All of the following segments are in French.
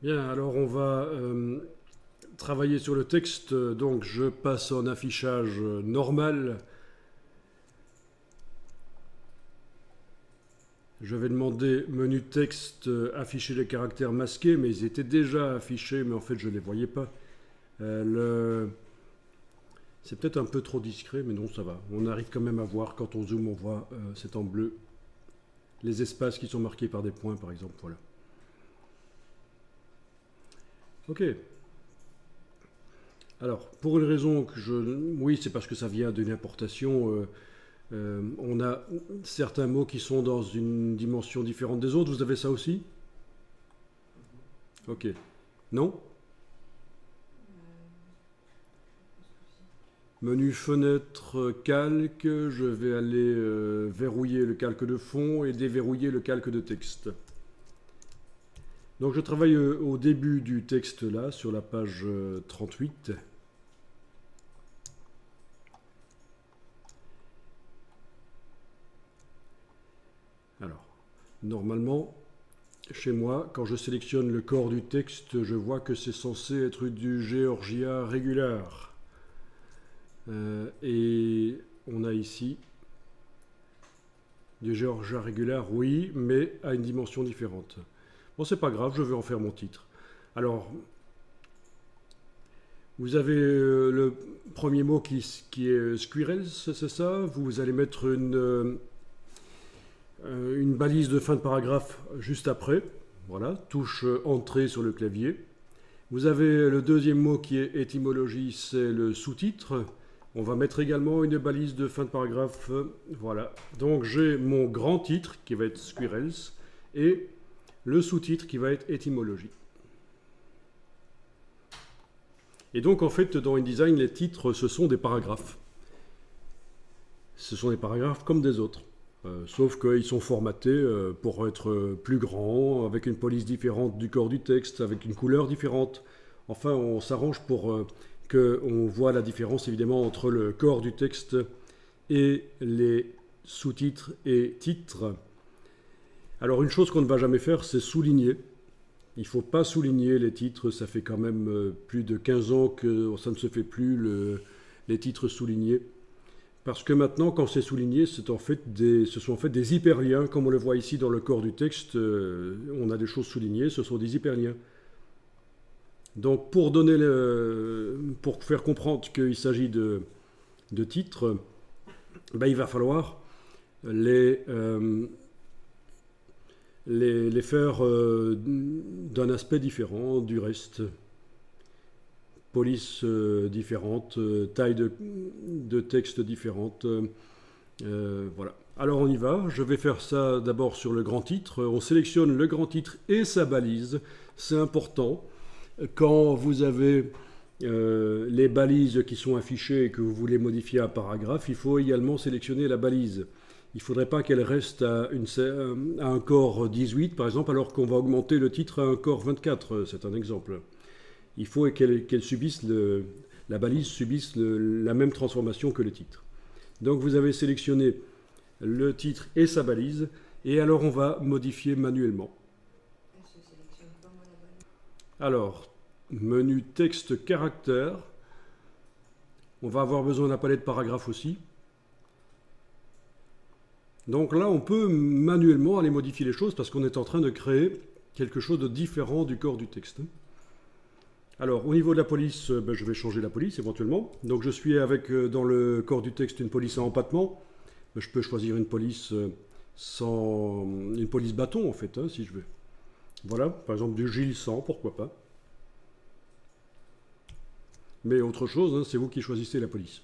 Bien, alors on va travailler sur le texte. Donc je passe en affichage normal. Je vais demander menu texte, afficher les caractères masqués, mais ils étaient déjà affichés, mais en fait je ne les voyais pas. C'est peut-être un peu trop discret, mais non, ça va. On arrive quand même à voir, quand on zoome, on voit, c'est en bleu, les espaces qui sont marqués par des points, par exemple. Voilà. Ok. Alors, pour une raison que je... Oui, c'est parce que ça vient d'une importation. On a certains mots qui sont dans une dimension différente des autres. Vous avez ça aussi? Ok. Non? Menu fenêtre calque, je vais aller verrouiller le calque de fond et déverrouiller le calque de texte. Donc je travaille au début du texte là, sur la page 38. Alors, normalement, chez moi, quand je sélectionne le corps du texte, je vois que c'est censé être du Georgia Regular. Et on a ici du Georgia Regular, oui, mais à une dimension différente. Bon, c'est pas grave, je vais en faire mon titre. Alors, vous avez le premier mot qui est squirrels, c'est ça? Vous allez mettre une balise de fin de paragraphe juste après. Voilà, touche entrée sur le clavier. Vous avez le deuxième mot qui est étymologie, c'est le sous-titre. On va mettre également une balise de fin de paragraphe. Voilà. Donc j'ai mon grand titre qui va être squirrels et le sous-titre qui va être étymologie. Et donc en fait dans InDesign, les titres ce sont des paragraphes. Ce sont des paragraphes comme des autres. Sauf qu'ils sont formatés pour être plus grands, avec une police différente du corps du texte, avec une couleur différente. Enfin, on s'arrange pour qu'on voit la différence évidemment entre le corps du texte et les sous-titres et titres. Alors une chose qu'on ne va jamais faire, c'est souligner. Il ne faut pas souligner les titres, ça fait quand même plus de 15 ans que ça ne se fait plus, les titres soulignés. Parce que maintenant, quand c'est souligné, ce sont en fait des hyperliens, comme on le voit ici dans le corps du texte. On a des choses soulignées, ce sont des hyperliens. Donc, pour faire comprendre qu'il s'agit de titres, ben, il va falloir les faire d'un aspect différent du reste. Police différente, taille de texte différente. Voilà. Alors on y va. Je vais faire ça d'abord sur le grand titre. On sélectionne le grand titre et sa balise. C'est important. Quand vous avez les balises qui sont affichées et que vous voulez modifier un paragraphe, il faut également sélectionner la balise. Il ne faudrait pas qu'elle reste à un corps 18, par exemple, alors qu'on va augmenter le titre à un corps 24. C'est un exemple. Il faut qu'elle subisse la balise subisse la même transformation que le titre. Donc vous avez sélectionné le titre et sa balise, et alors on va modifier manuellement. Alors, menu texte caractère. On va avoir besoin d'un palette paragraphe aussi. Donc là, on peut manuellement aller modifier les choses parce qu'on est en train de créer quelque chose de différent du corps du texte. Alors, au niveau de la police, ben, je vais changer la police éventuellement. Donc, je suis avec, dans le corps du texte, une police à empattement. Ben, je peux choisir une police une police bâton, en fait, hein, si je veux. Voilà, par exemple, du Gilles 100, pourquoi pas. Mais autre chose, hein, c'est vous qui choisissez la police.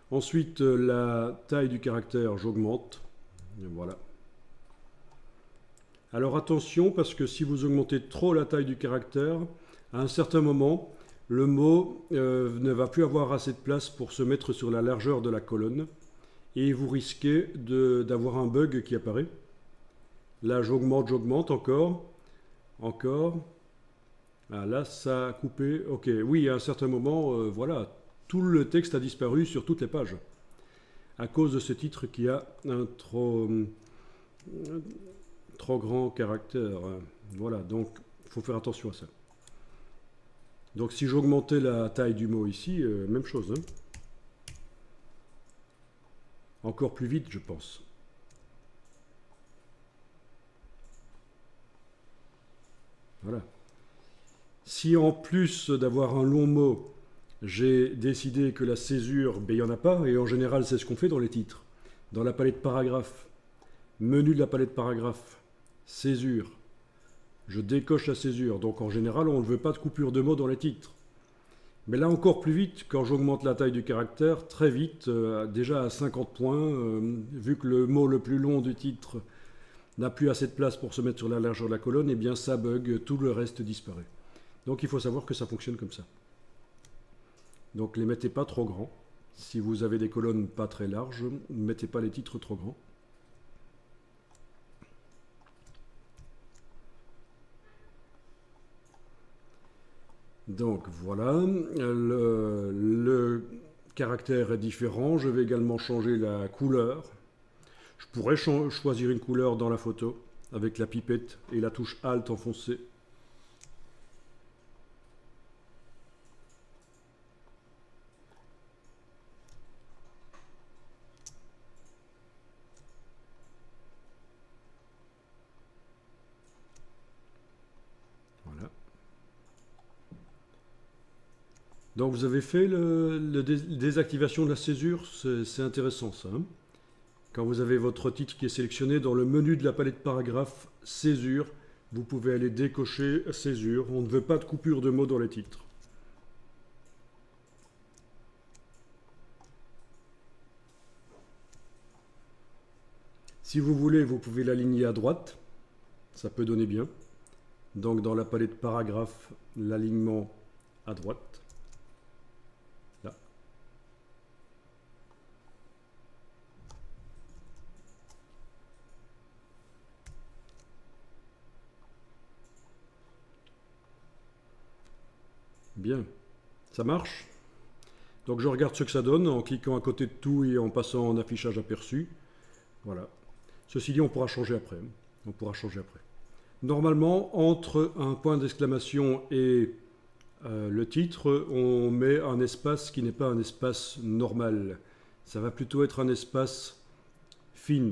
Ensuite, la taille du caractère, j'augmente. Voilà. Alors, attention, parce que si vous augmentez trop la taille du caractère, à un certain moment, le mot ne va plus avoir assez de place pour se mettre sur la largeur de la colonne et vous risquez d'avoir un bug qui apparaît. Là, j'augmente encore. Ah, là, ça a coupé. Ok, oui, à un certain moment, voilà, tout le texte a disparu sur toutes les pages à cause de ce titre qui a un trop grand caractère. Voilà, donc il faut faire attention à ça. Donc si j'augmentais la taille du mot ici, même chose, hein. Encore plus vite, je pense. Voilà. Si en plus d'avoir un long mot, j'ai décidé que la césure, ben, il n'y en a pas, et en général c'est ce qu'on fait dans les titres. Dans la palette paragraphe, menu de la palette paragraphe, césure, je décoche la césure. Donc en général, on ne veut pas de coupure de mots dans les titres. Mais là encore plus vite, quand j'augmente la taille du caractère, très vite, déjà à 50 points, vu que le mot le plus long du titre n'a plus assez de place pour se mettre sur la largeur de la colonne, et bien ça bug, tout le reste disparaît. Donc il faut savoir que ça fonctionne comme ça. Donc les mettez pas trop grands. Si vous avez des colonnes pas très larges, ne mettez pas les titres trop grands. Donc voilà, le caractère est différent. Je vais également changer la couleur. Je pourrais choisir une couleur dans la photo avec la pipette et la touche Alt enfoncée. Voilà. Donc vous avez fait la désactivation de la césure, c'est intéressant ça, hein. Quand vous avez votre titre qui est sélectionné dans le menu de la palette paragraphe, césure, vous pouvez aller décocher césure. On ne veut pas de coupure de mots dans les titres. Si vous voulez, vous pouvez l'aligner à droite. Ça peut donner bien. Donc dans la palette paragraphe, l'alignement à droite. Là. Bien. Ça marche? Donc je regarde ce que ça donne en cliquant à côté de tout et en passant en affichage aperçu. Voilà. Ceci dit, on pourra changer après. On pourra changer après. Normalement, entre un point d'exclamation et le titre, on met un espace qui n'est pas un espace normal. Ça va plutôt être un espace fin.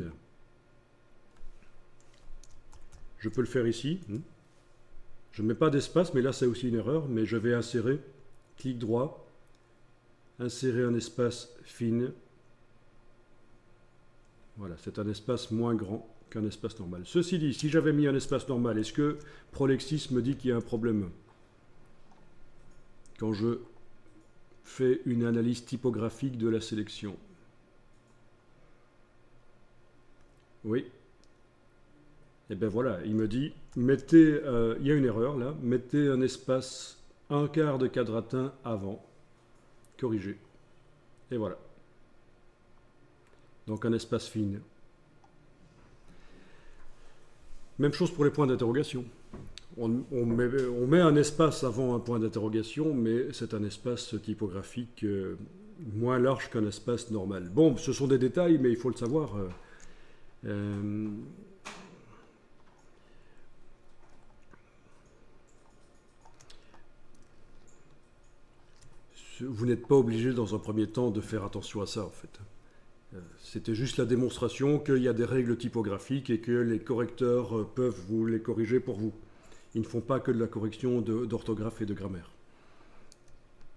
Je peux le faire ici. Je ne mets pas d'espace, mais là c'est aussi une erreur. Mais je vais insérer, clic droit, insérer un espace fin. Voilà, c'est un espace moins grand qu'un espace normal. Ceci dit, si j'avais mis un espace normal, est-ce que Prolexis me dit qu'il y a un problème quand je fais une analyse typographique de la sélection? Oui. Et bien voilà, il me dit, mettez, il y a une erreur là, mettez un espace un quart de quadratin avant, corrigé. Et voilà. Donc un espace fin. Même chose pour les points d'interrogation. On met un espace avant un point d'interrogation, mais c'est un espace typographique moins large qu'un espace normal. Bon, ce sont des détails, mais il faut le savoir. Vous n'êtes pas obligé dans un premier temps de faire attention à ça, en fait. C'était juste la démonstration qu'il y a des règles typographiques et que les correcteurs peuvent vous les corriger pour vous. Ils ne font pas que de la correction d'orthographe et de grammaire.